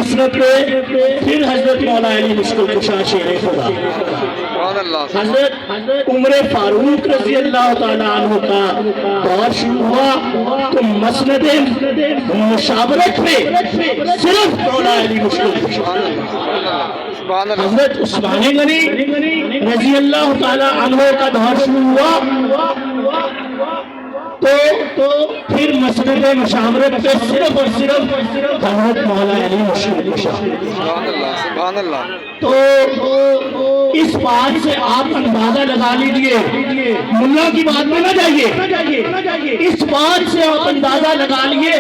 مسند پہ پھر حضرت مولا علی مشکل کشا شیر خدا حضرت عمر فاروق رضی اللہ تعالیٰ عنہ کا دور شروع ہوا تو مسند مشاورت پہ صرف مولا علی مشکل کشا، حضرت عثمان غنی رضی اللہ تعالیٰ عنہ کا دور شروع ہوا تو پھر مسند مشاورت پہ صرف اور صرف حضرت مولا علی مشکل کشا۔ سبحان اللہ۔ تو اس بات سے آپ اندازہ لگا لیجئے، ملا کی بات میں نہ جائیے، اس بات سے آپ اندازہ لگائیے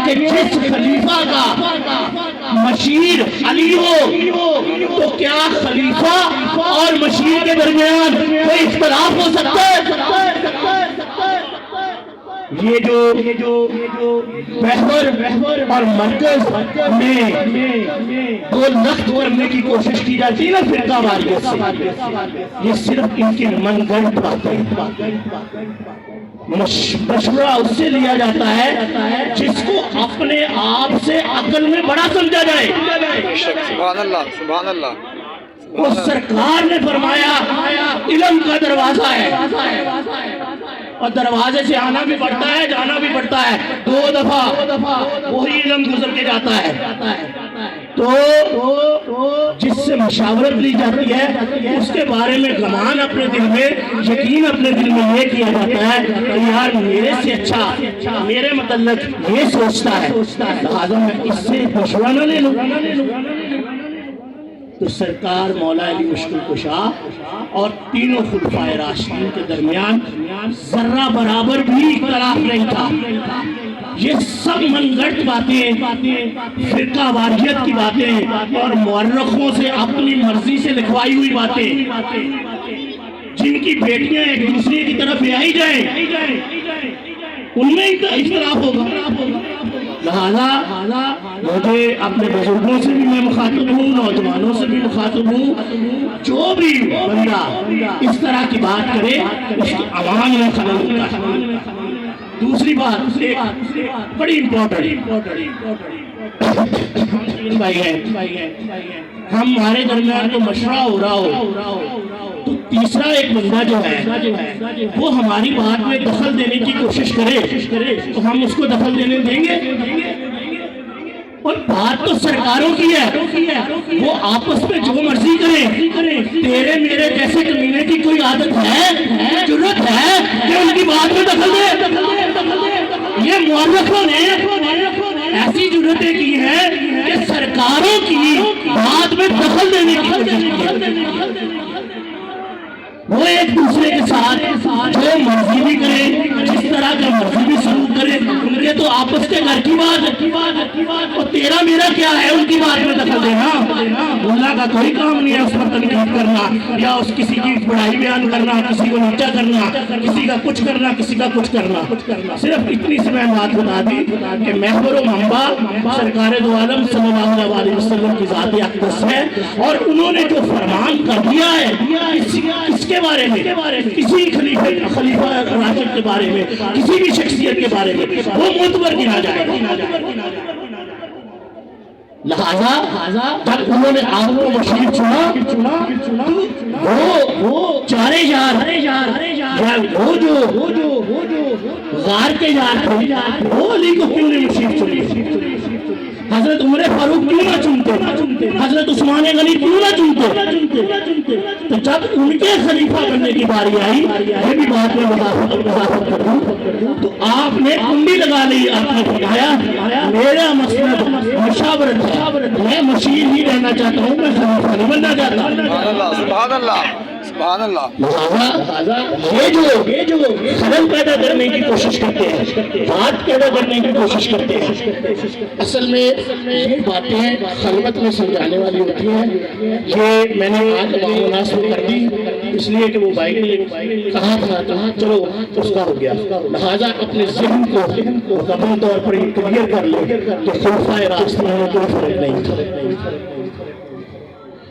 کہ جس خلیفہ کا مشیر علی ہو تو کیا خلیفہ اور مشیر کے درمیان کوئی اختلاف ہو سکتا ہے؟ یہ جو محور اور مرکز میں دو لخت کرنے کی کوشش کی جاتی ہے نا فرقہ واریت سے، یہ صرف ان کی من گھڑت باتیں، مشورہ اس سے لیا جاتا ہے جس کو اپنے آپ سے عقل میں بڑا سمجھا جائے۔ سبحان اللہ، سبحان اللہ۔ وہ سرکار نے فرمایا علم کا دروازہ ہے اور دروازے سے آنا بھی پڑتا ہے جانا بھی پڑتا ہے، 2 دفعہ وہی علم گزر کے جاتا ہے۔ تو جس سے مشاورت لی جاتی ہے اس کے بارے میں گمان اپنے دل میں، یقین اپنے دل میں یہ کیا جاتا ہے کہ یار میرے سے اچھا میرے متعلق یہ سوچتا ہے، لہذا میں اس سے مشورہ نہ لے لوں۔ تو سرکار مولا علی مشکل کشا اور تینوں خلفائے راشدین کے درمیان ذرہ برابر بھی اختلاف نہیں تھا۔ یہ سب من گھڑت باتیں، فرقہ واریت کی باتیں اور مورخوں سے اپنی مرضی سے لکھوائی ہوئی باتیں، جن کی بیٹیاں ایک دوسرے کی طرف بیائی جائیں، ان میں اختلاف ہوگا۔ لہذا مجھے اپنے بزرگوں سے بھی میں مخاطب ہوں، نوجوانوں سے بھی مخاطب ہوں، جو بھی بندہ اس طرح کی بات کرے اس کی عوام میں خلل ہوتا ہے۔ دوسری بات بڑی امپورٹنٹ بھائی ہے، ہمارے درمیان جو مشورہ ہو رہا ہو تو تیسرا ایک بندہ جو ہے وہ ہماری بات میں دخل دینے کی کوشش کرے تو ہم اس کو دخل دینے دیں گے؟ اور بات تو سرکاروں کی ہے، وہ آپس میں جو مرضی کریں، تیرے میرے جیسے کمینے کی کوئی عادت ہے، جرت ہے کہ ان کی بات میں دخل دے؟ یہ مورخوں نے ایسی جرتیں کی ہیں کہ سرکاروں کی بات میں دخل دینے کی کوشش کی، وہ ایک دوسرے کے ساتھ جو مرضی بھی کرے، جس طرح کا مرضی بھی سلوک کرے، ان کے تو آپس کے گھر کی بات اور تیرا میرا کیا ہے ان کی بات میں دخل دینا؟ اللہ کا کوئی کام نہیں ہے اس پر تنقید کرنا یا اس کسی کی بڑائی بیان کرنا، کسی کو نیچا کرنا، کسی کا کچھ کرنا، کسی کا کچھ کرنا۔ صرف اتنی سی میں بات بتا دی کہ محور و منبع سرکار دو عالم صلی اللہ علیہ وسلم کی ذات اقدس ہے، اور انہوں نے جو فرمان کر دیا ہے اس کے بارے میں، کسی خلیفہ راشد کے بارے میں، کسی بھی شخصیت کے بارے میں وہ معتبر گنا جائے گا۔ لہذا جب انہوں نے آپ کو مشیر چنا وہ چارے یار وہ جو غار کے یار تھے وہ علی کو کیوں نہیں مشیر چنی؟ حضرت عمر فاروق کیوں نہ چنتے؟ حضرت عثمان غنی کیوں نہ چنتے؟ تو جب ان کے خلیفہ بننے کی باری آئی، یہ بھی بات میں وضاحت کر دوں، تو آپ نے کنڈی لگا لی، آپ نے فرمایا میرا مسلک مشاورت ہے، میں مشیر ہی رہنا چاہتا ہوں، میں خلیفہ نہیں بننا چاہتا۔ سبحان اللہ، سبحان اللہ۔ یہ جو خلل پیدا کرنے کی کوشش کرتے ہیں، بات پیدا کرنے کی کوشش کرتے ہیں، اصل میں یہ باتیں خلوت میں سمجھانے والی ہوتی ہیں۔ یہ میں نے آج عوام الناس میں کر دی اس لیے کہ وہ بھائی نے کہا تھا چلو اس کا ہو گیا، لہٰذا اپنے ذہن کو مکمل طور پر کلیئر کر لیں کہ خلفائے راشدین میں کوئی فرق نہیں تھا،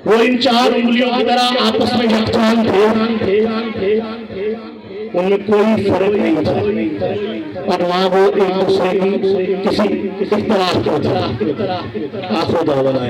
وہ ان 4 انگلیوں کی طرح آپس میں یکجان تھے، ان میں کوئی فرق نہیں تھا اور وہاں وہ ایک دوسرے کی کسی اختلاف کی طرح آخر دعوانا